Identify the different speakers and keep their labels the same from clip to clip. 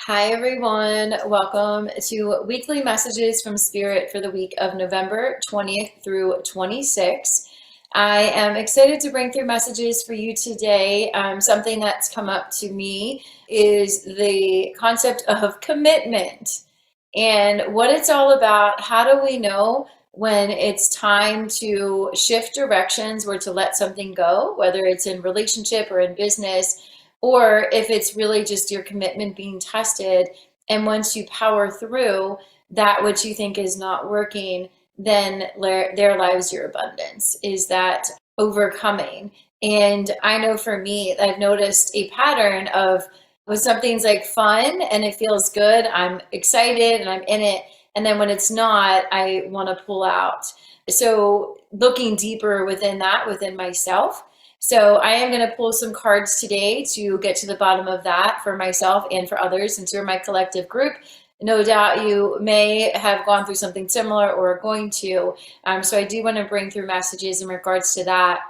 Speaker 1: Hi, everyone. Welcome to weekly messages from Spirit for the week of November 20th through 26th. I am excited to bring through messages for you today. Something that's come up to me is the concept of commitment and what it's all about. How do we know when it's time to shift directions or to let something go, whether it's in relationship or in business? Or if it's really just your commitment being tested, and once you power through that which you think is not working, then there lies your abundance, is that overcoming. And I know for me, I've noticed a pattern of when something's like fun and it feels good, I'm excited and I'm in it. And then when it's not, I want to pull out. So looking deeper within that, within myself, so I am going to pull some cards today to get to the bottom of that for myself and for others, since you're my collective group. No doubt you may have gone through something similar or are going to. So I do want to bring through messages in regards to that.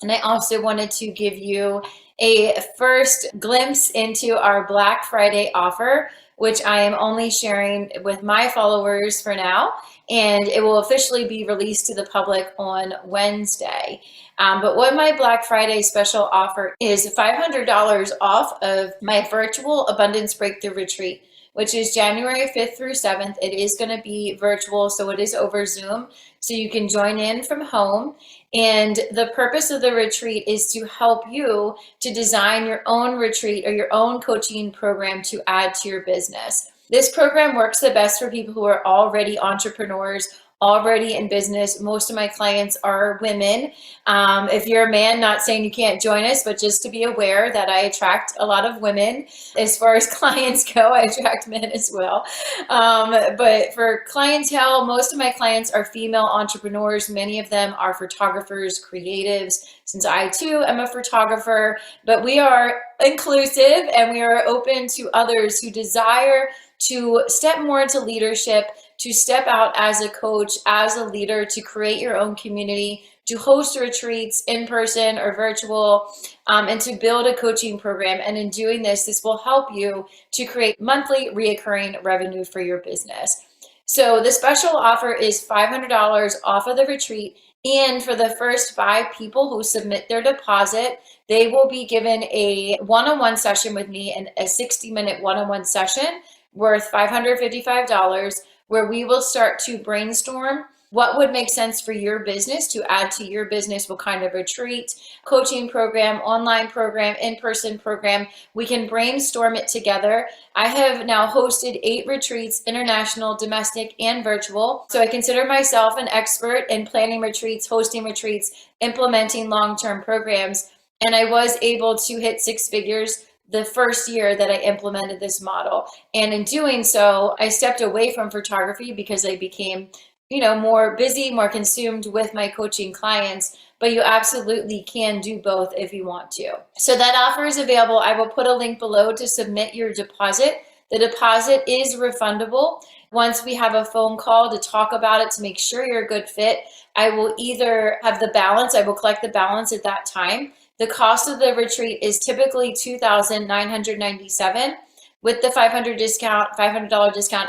Speaker 1: And I also wanted to give you a first glimpse into our Black Friday offer, which I am only sharing with my followers for now, and it will officially be released to the public on Wednesday. But what my Black Friday special offer is $500 off of my virtual Abundance Breakthrough Retreat, which is January 5th through 7th. It is going to be virtual, so it is over Zoom, so you can join in from home. And the purpose of the retreat is to help you to design your own retreat or your own coaching program to add to your business. This program works the best for people who are already entrepreneurs, already in business. Most of my clients are women. If you're a man, not saying you can't join us, but just to be aware that I attract a lot of women. As far as clients go, I attract men as well. But for clientele, most of my clients are female entrepreneurs. Many of them are photographers, creatives, since I too am a photographer. But we are inclusive and we are open to others who desire to step more into leadership, to step out as a coach, as a leader, to create your own community, to host retreats in person or virtual, and to build a coaching program. And in doing this, this will help you to create monthly reoccurring revenue for your business. So the special offer is $500 off of the retreat. And for the first 5 people who submit their deposit, they will be given a one-on-one session with me, and a 60-minute one-on-one session worth $555, where we will start to brainstorm what would make sense for your business to add to your business, what kind of retreat, coaching program, online program, in-person program. We can brainstorm it together. I have now hosted 8 retreats, international, domestic, and virtual. So I consider myself an expert in planning retreats, hosting retreats, implementing long-term programs. And I was able to hit 6 figures the first year that I implemented this model. And in doing so, I stepped away from photography because I became, more busy, more consumed with my coaching clients. But you absolutely can do both if you want to. So that offer is available. I will put a link below to submit your deposit. The deposit is refundable. Once we have a phone call to talk about it, to make sure you're a good fit, I will either have the balance, I will collect the balance at that time. The cost of the retreat is typically $2,997. With the $500 discount,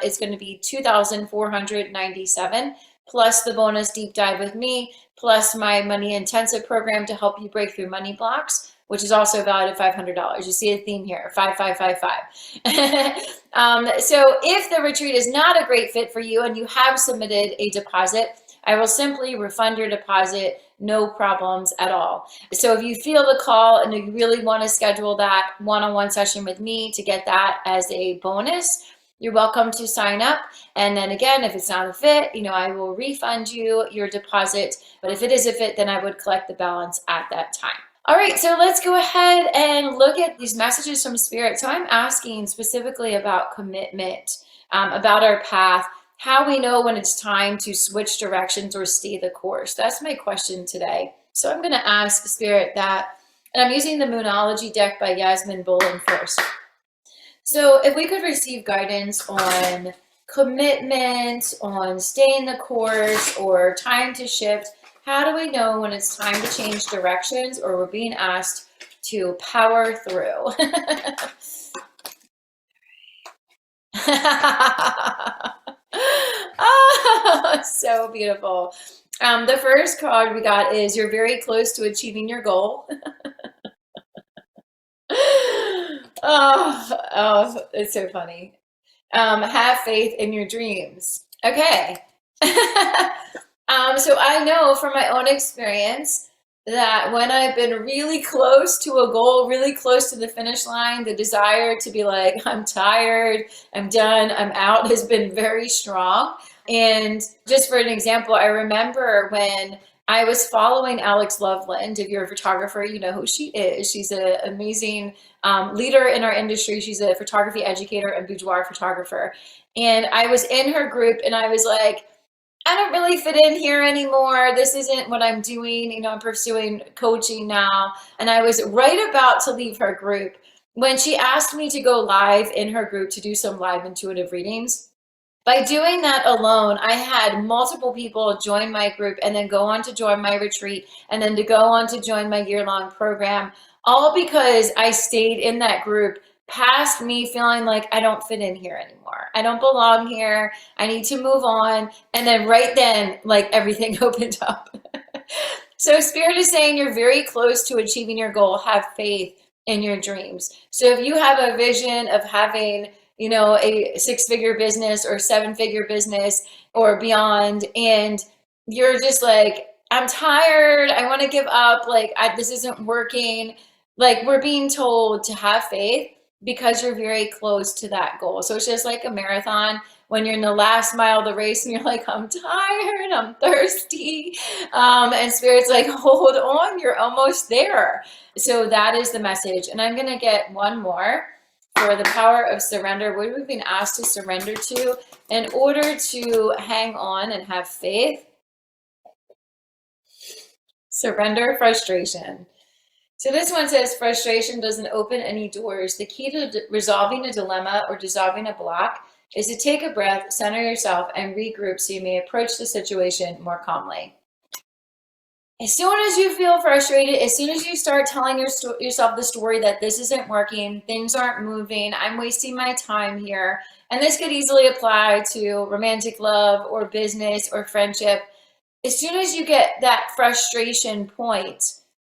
Speaker 1: it's going to be $2,497, plus the bonus deep dive with me, plus my money intensive program to help you break through money blocks, which is also valued at $500. You see a theme here, 5555. So if the retreat is not a great fit for you and you have submitted a deposit, I will simply refund your deposit, no problems at all. So if you feel the call and you really want to schedule that one-on-one session with me to get that as a bonus, you're welcome to sign up. And then again, if it's not a fit, I will refund you your deposit. But if it is a fit, then I would collect the balance at that time. All right, so let's go ahead and look at these messages from Spirit. So I'm asking specifically about commitment, about our path, how we know when it's time to switch directions or stay the course. That's my question today. So I'm going to ask Spirit that, and I'm using the Moonology deck by Yasmin Bolin first. So if we could receive guidance on commitment, on staying the course, or time to shift, how do we know when it's time to change directions or we're being asked to power through? Oh, so beautiful. The first card we got is you're very close to achieving your goal. Oh, it's so funny. Have faith in your dreams. Okay. So I know from my own experience that when I've been really close to a goal, really close to the finish line, the desire to be like, I'm tired, I'm done, I'm out has been very strong. And just for an example, I remember when I was following Alex Loveland. If you're a photographer, you know who she is. She's an amazing leader in our industry. She's a photography educator and boudoir photographer. And I was in her group and I was like, I don't really fit in here anymore. This isn't what I'm doing. You know, I'm pursuing coaching now. And I was right about to leave her group when she asked me to go live in her group to do some live intuitive readings. By doing that alone, I had multiple people join my group and then go on to join my retreat and then to go on to join my year-long program, all because I stayed in that group past me feeling like I don't fit in here anymore. I don't belong here. I need to move on. And then right then, like everything opened up. So Spirit is saying you're very close to achieving your goal. Have faith in your dreams. So if you have a vision of having, you know, a 6-figure business or 7-figure business or beyond, and you're just like, I'm tired, I want to give up, like this isn't working. Like we're being told to have faith because you're very close to that goal. So it's just like a marathon when you're in the last mile of the race and you're like, I'm tired, I'm thirsty. And Spirit's like, hold on, you're almost there. So that is the message. And I'm going to get one more for the power of surrender. What have we been asked to surrender to in order to hang on and have faith? Surrender frustration. So this one says frustration doesn't open any doors. The key to resolving a dilemma or dissolving a block is to take a breath, center yourself, and regroup so you may approach the situation more calmly. As soon as you feel frustrated, as soon as you start telling yourself the story that this isn't working, things aren't moving, I'm wasting my time here, and this could easily apply to romantic love or business or friendship. As soon as you get that frustration point,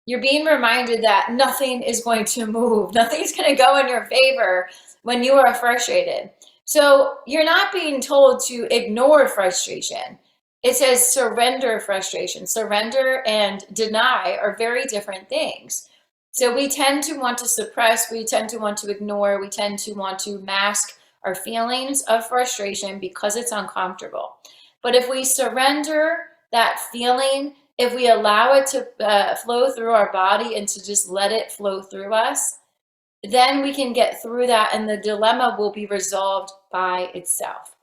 Speaker 1: you're being reminded that nothing is going to move. Nothing's going to go in your favor when you are frustrated. So you're not being told to ignore frustration. It says surrender frustration. Surrender and deny are very different things. So we tend to want to suppress, we tend to want to ignore, we tend to want to mask our feelings of frustration because it's uncomfortable. But if we surrender that feeling, if we allow it to flow through our body and to just let it flow through us, then we can get through that and the dilemma will be resolved by itself.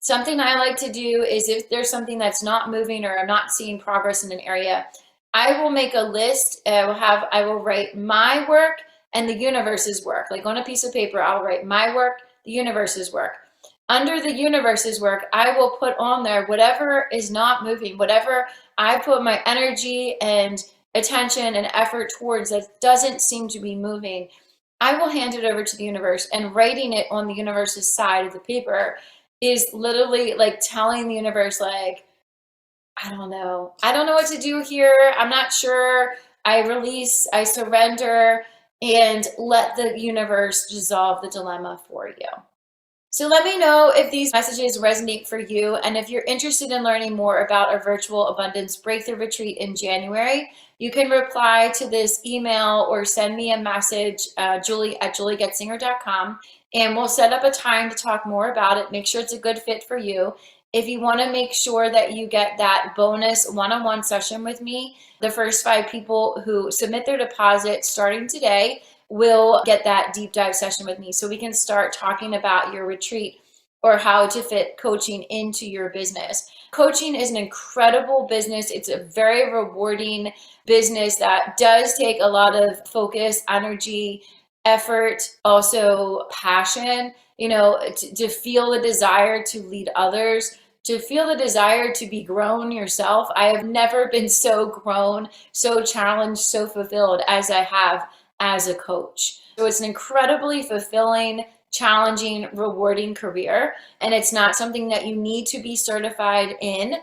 Speaker 1: Something I like to do is if there's something that's not moving or I'm not seeing progress in an area, I will make a list. I will write my work and the universe's work. Like on a piece of paper, I'll write my work, the universe's work. Under the universe's work, I will put on there whatever is not moving, whatever I put my energy and attention and effort towards that doesn't seem to be moving. I will hand it over to the universe, and writing it on the universe's side of the paper is literally like telling the universe, like, I don't know what to do here. I'm not sure. I release, I surrender, and let the universe dissolve the dilemma for you. So let me know if these messages resonate for you, and if you're interested in learning more about our virtual abundance breakthrough retreat in January, you can reply to this email or send me a message, julie@juliegetsingher.com, and we'll set up a time to talk more about it. Make sure it's a good fit for you. If you want to make sure that you get that bonus one-on-one session with me, the first 5 people who submit their deposit starting today will get that deep dive session with me so we can start talking about your retreat or how to fit coaching into your business. Coaching is an incredible business. It's a very rewarding business that does take a lot of focus, energy, effort, also passion, to feel the desire to lead others, to feel the desire to be grown yourself. I have never been so grown, so challenged, so fulfilled as I have as a coach. So it's an incredibly fulfilling challenging, rewarding career. And it's not something that you need to be certified in.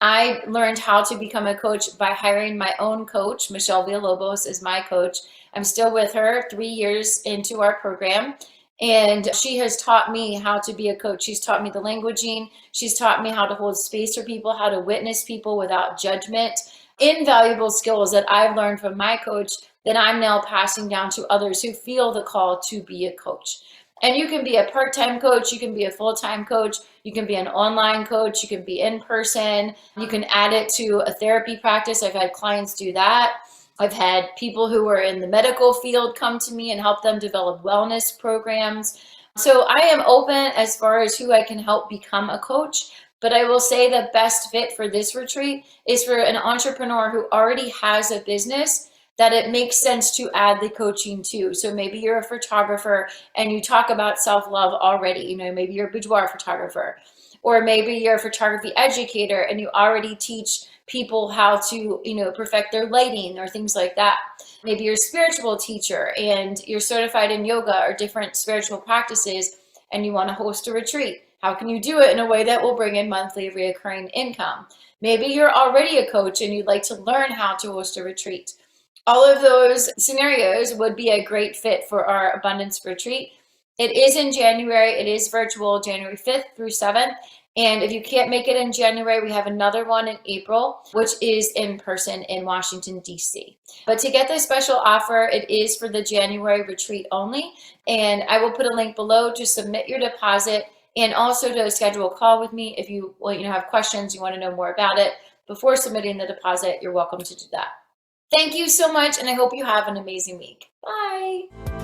Speaker 1: I learned how to become a coach by hiring my own coach. Michelle Villalobos is my coach. I'm still with her 3 years into our program. And she has taught me how to be a coach. She's taught me the languaging. She's taught me how to hold space for people, how to witness people without judgment. Invaluable skills that I've learned from my coach that I'm now passing down to others who feel the call to be a coach. And you can be a part-time coach, you can be a full-time coach, you can be an online coach, you can be in person, you can add it to a therapy practice. I've had clients do that. I've had people who are in the medical field come to me and help them develop wellness programs. So I am open as far as who I can help become a coach. But I will say the best fit for this retreat is for an entrepreneur who already has a business that it makes sense to add the coaching to. So maybe you're a photographer and you talk about self-love already. You know, maybe you're a boudoir photographer, or maybe you're a photography educator and you already teach people how to, you know, perfect their lighting or things like that. Maybe you're a spiritual teacher and you're certified in yoga or different spiritual practices and you want to host a retreat. How can you do it in a way that will bring in monthly recurring income? Maybe you're already a coach and you'd like to learn how to host a retreat. All of those scenarios would be a great fit for our abundance retreat. It is in January. It is virtual, January 5th through 7th. And if you can't make it in January, we have another one in April, which is in person in Washington, D.C. But to get this special offer, it is for the January retreat only. And I will put a link below to submit your deposit and also to schedule a call with me if you have questions, you want to know more about it. Before submitting the deposit, you're welcome to do that. Thank you so much, and I hope you have an amazing week. Bye.